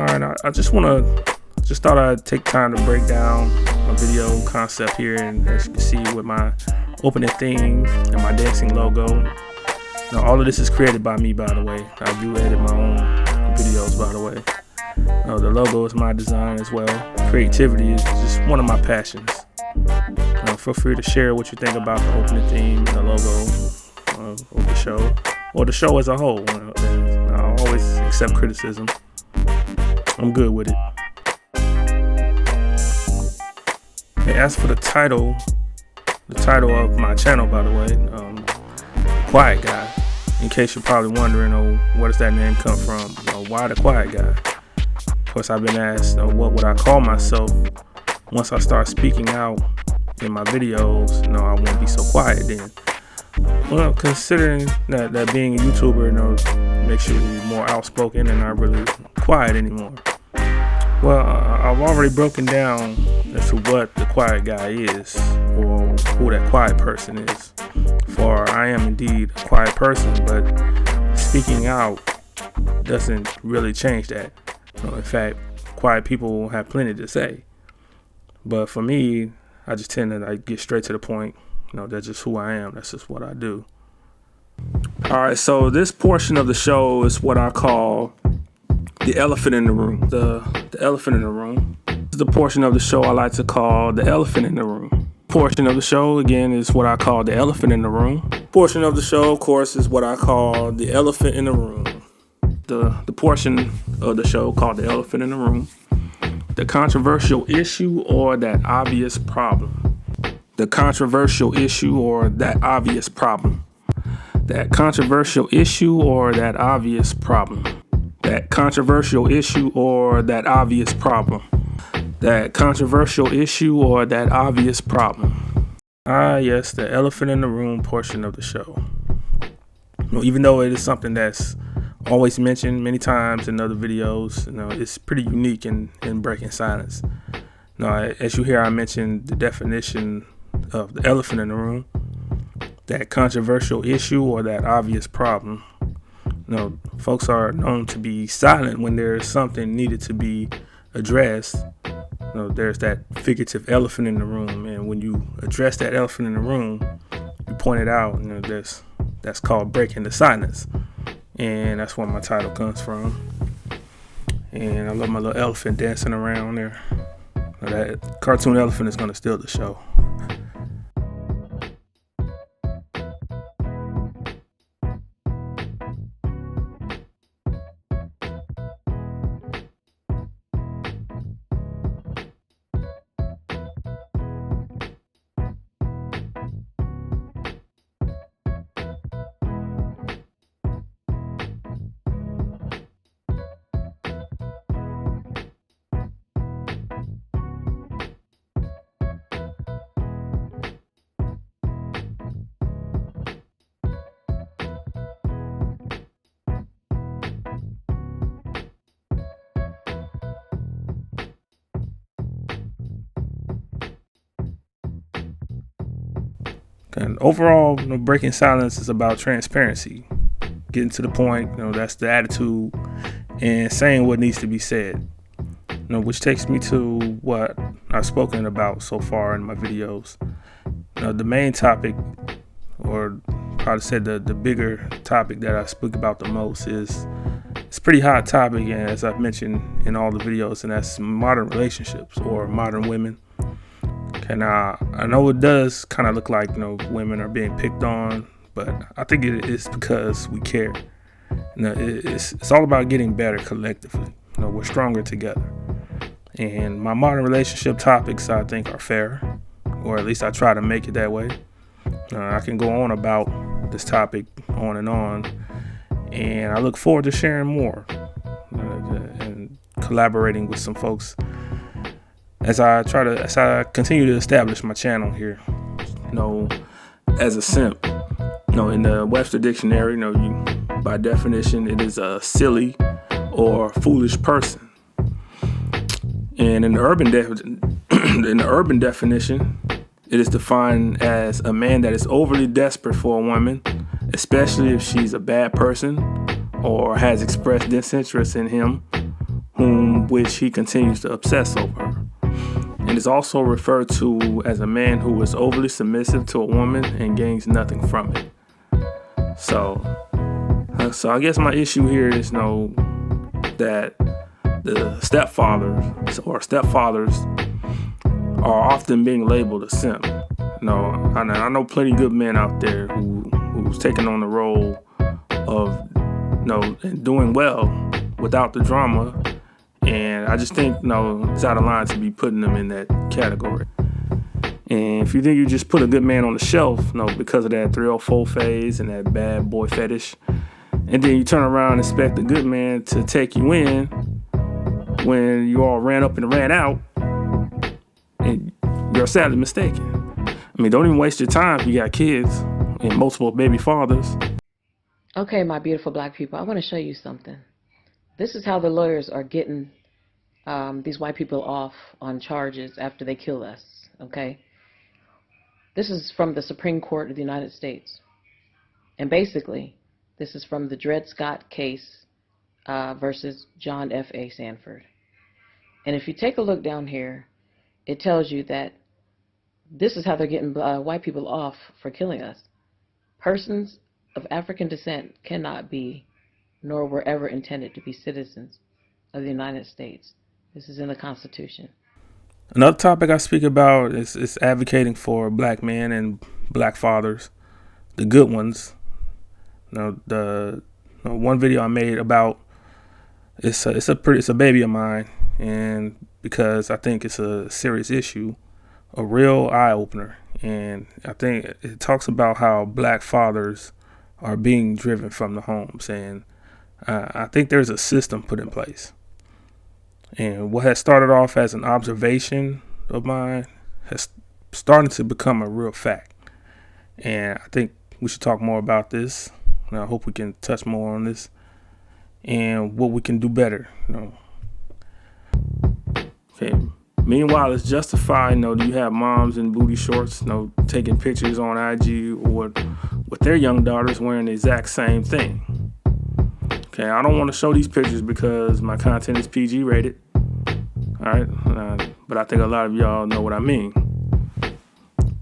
All right, I just thought I'd take time to break down a video concept here, and as you can see with my opening theme and my dancing logo. Now, all of this is created by me, by the way. I do edit my own videos, by the way. The logo is my design as well. Creativity is just one of my passions. Feel free to share what you think about the opening theme and the logo of the show, or the show as a whole. I always accept criticism. I'm good with it. And as for the title of my channel, by the way, Quiet Guy. In case you're probably wondering, where does that name come from? Why the Quiet Guy? Of course, I've been asked, what would I call myself once I start speaking out in my videos? I won't be so quiet then. Well, considering that being a YouTuber, makes you more outspoken and not really quiet anymore. Well, I've already broken down as to what the quiet guy is, or who that quiet person is. For I am indeed a quiet person, but speaking out doesn't really change that. In fact, quiet people have plenty to say. But for me, I just tend to get straight to the point. That's just who I am. That's just what I do. All right, so this portion of the show is what I call the elephant in the room. The elephant in the room. This is the portion of the show I like to call the elephant in the room. Portion of the show, again, is what I call the elephant in the room. Portion of the show, of course, is what I call the elephant in the room. The portion of the show called the elephant in the room. The controversial issue or that obvious problem. The controversial issue or that obvious problem. That controversial issue or that obvious problem. That controversial issue or that obvious problem. That controversial issue or that obvious problem. Yes, the elephant in the room portion of the show. Even though it is something that's always mentioned many times in other videos, it's pretty unique in Breaking Silence. As you hear, I mentioned the definition of the elephant in the room. That controversial issue or that obvious problem. Folks are known to be silent when there's something needed to be addressed. There's that figurative elephant in the room, and when you address that elephant in the room, you point it out. That's called breaking the silence, and that's where my title comes from. And I love my little elephant dancing around there. That cartoon elephant is gonna steal the show. And overall, Breaking Silence is about transparency, getting to the point. That's the attitude, and saying what needs to be said. Which takes me to what I've spoken about so far in my videos. The main topic, or how to say the bigger topic that I speak about the most is it's a pretty hot topic, and as I've mentioned in all the videos, and that's modern relationships or modern women. And I know it does kind of look like women are being picked on, but I think it is because we care. It's all about getting better collectively. We're stronger together. And my modern relationship topics, I think, are fair, or at least I try to make it that way. I can go on about this topic on, and I look forward to sharing more and collaborating with some folks as I continue to establish my channel here. As a simp. In the Webster Dictionary, by definition, it is a silly or foolish person. And in the urban definition, it is defined as a man that is overly desperate for a woman, especially if she's a bad person or has expressed disinterest in him which he continues to obsess over. And is also referred to as a man who is overly submissive to a woman and gains nothing from it. So I guess my issue here is that the stepfathers are often being labeled a simp. I know plenty of good men out there who's taking on the role of and doing well without the drama, and I just think it's out of line to be putting them in that category. And if you think you just put a good man on the shelf, because of that 304 phase and that bad boy fetish, and then you turn around and expect a good man to take you in when you all ran up and ran out, and you're sadly mistaken. I mean, don't even waste your time if you got kids and multiple baby fathers. Okay, my beautiful black people, I want to show you something. This is how the lawyers are getting these white people off on charges after they kill us, okay? This is from the Supreme Court of the United States. And basically, this is from the Dred Scott case versus John F.A. Sanford. And if you take a look down here, it tells you that this is how they're getting white people off for killing us. Persons of African descent cannot be, nor were ever intended to be, citizens of the United States. This is in the Constitution. Another topic I speak about is advocating for black men and black fathers, the good ones. The one video I made about it's a baby of mine, and because I think it's a serious issue, a real eye opener, and I think it talks about how black fathers are being driven from the homes, and I think there's a system put in place. And what has started off as an observation of mine has started to become a real fact. And I think we should talk more about this. And I hope we can touch more on this and what we can do better. Okay. Meanwhile, it's justified. Do you have moms in booty shorts, taking pictures on IG or with their young daughters wearing the exact same thing? Okay, I don't want to show these pictures because my content is PG rated. All right, but I think a lot of y'all know what I mean.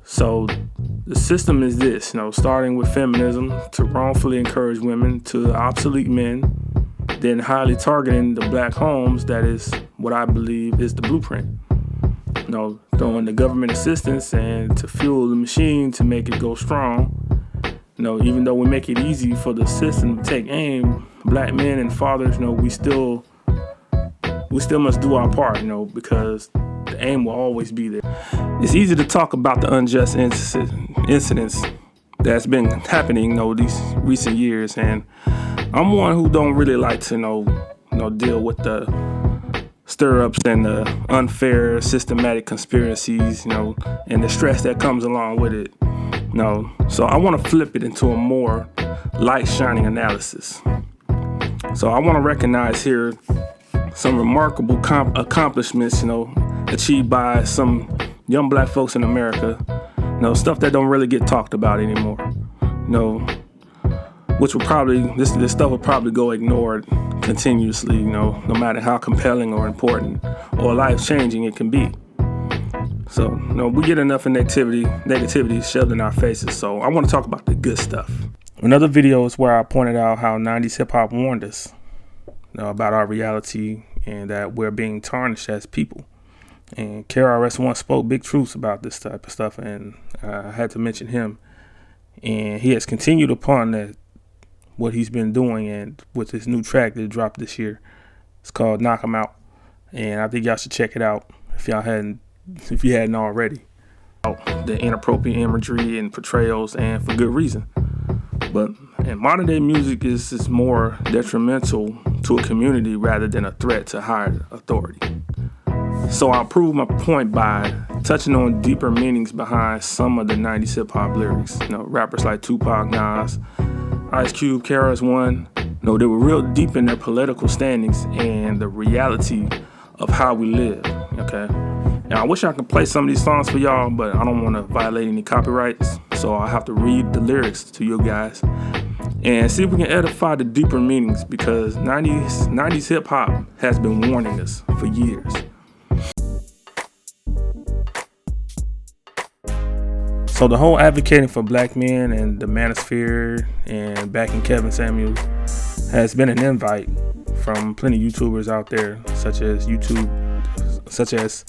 So the system is this, starting with feminism to wrongfully encourage women to obsolete men, then highly targeting the black homes. That is what I believe is the blueprint. Throwing the government assistance and to fuel the machine to make it go strong. Even though we make it easy for the system to take aim, black men and fathers, we still must do our part, because the aim will always be there. It's easy to talk about the unjust incidents that's been happening, these recent years, and I'm one who don't really like to, deal with the stir-ups and the unfair systematic conspiracies, and the stress that comes along with it. So I want to flip it into a more light-shining analysis. So I want to recognize here some remarkable accomplishments, achieved by some young black folks in America. Stuff that don't really get talked about anymore. Which will probably, this stuff will probably go ignored continuously, no matter how compelling or important or life-changing it can be. So, we get enough negativity shoved in our faces. So I want to talk about the good stuff. Another video is where I pointed out how 90s hip hop warned us about our reality and that we're being tarnished as people. And KRS once spoke big truths about this type of stuff, and I had to mention him. And he has continued upon that, what he's been doing, and with his new track that dropped this year. It's called Knock 'Em Out, and I think y'all should check it out if you hadn't already. The inappropriate imagery and portrayals, and for good reason. But in modern day music is more detrimental to a community rather than a threat to higher authority. So I'll prove my point by touching on deeper meanings behind some of the 90s hip hop lyrics. Rappers like Tupac, Nas, Ice Cube, KRS-One, they were real deep in their political standings and the reality of how we live, okay? Now, I wish I could play some of these songs for y'all, but I don't want to violate any copyrights, so I have to read the lyrics to you guys. and see if we can edify the deeper meanings, because 90s hip hop has been warning us for years. So the whole advocating for black men and the manosphere and backing Kevin Samuels has been an invite from plenty of YouTubers out there, such as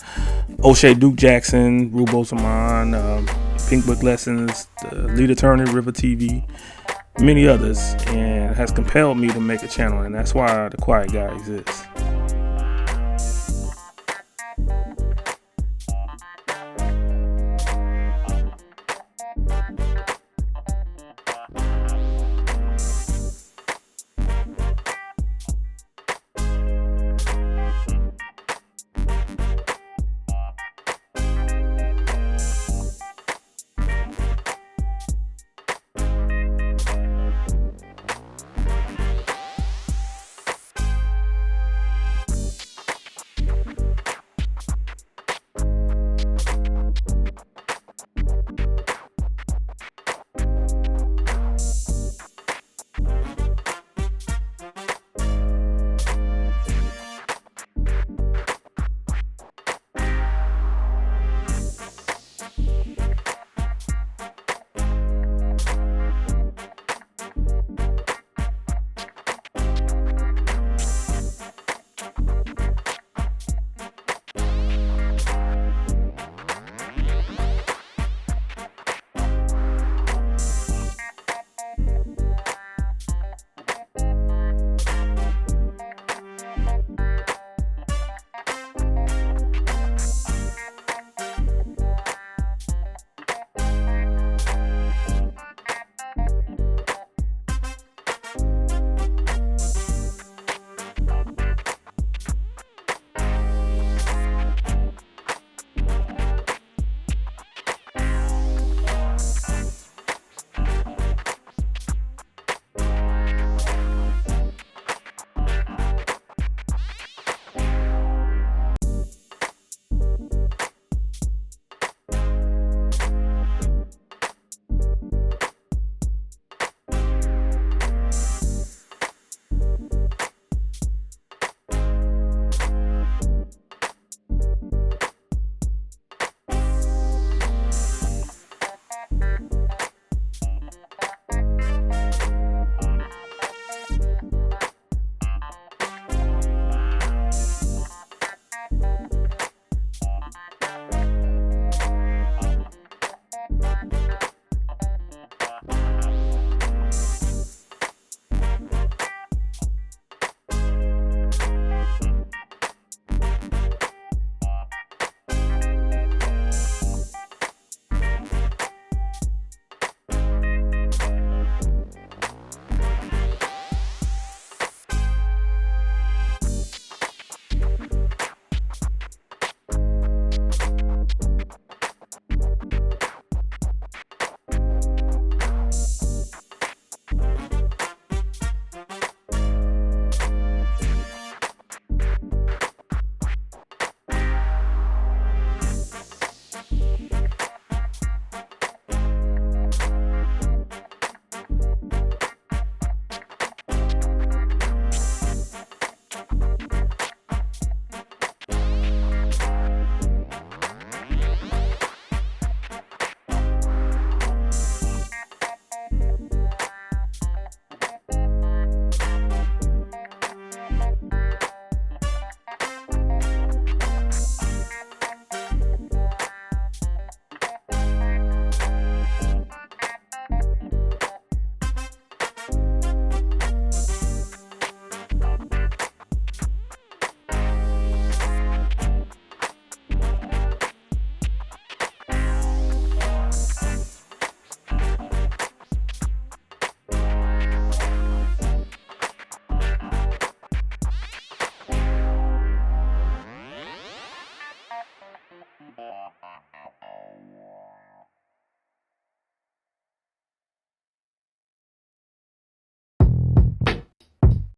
O'Shea Duke Jackson, Rubo Zaman, Pink Book Lessons, Lead Attorney, River TV, many others, and has compelled me to make a channel, and that's why The Quiet Guy exists.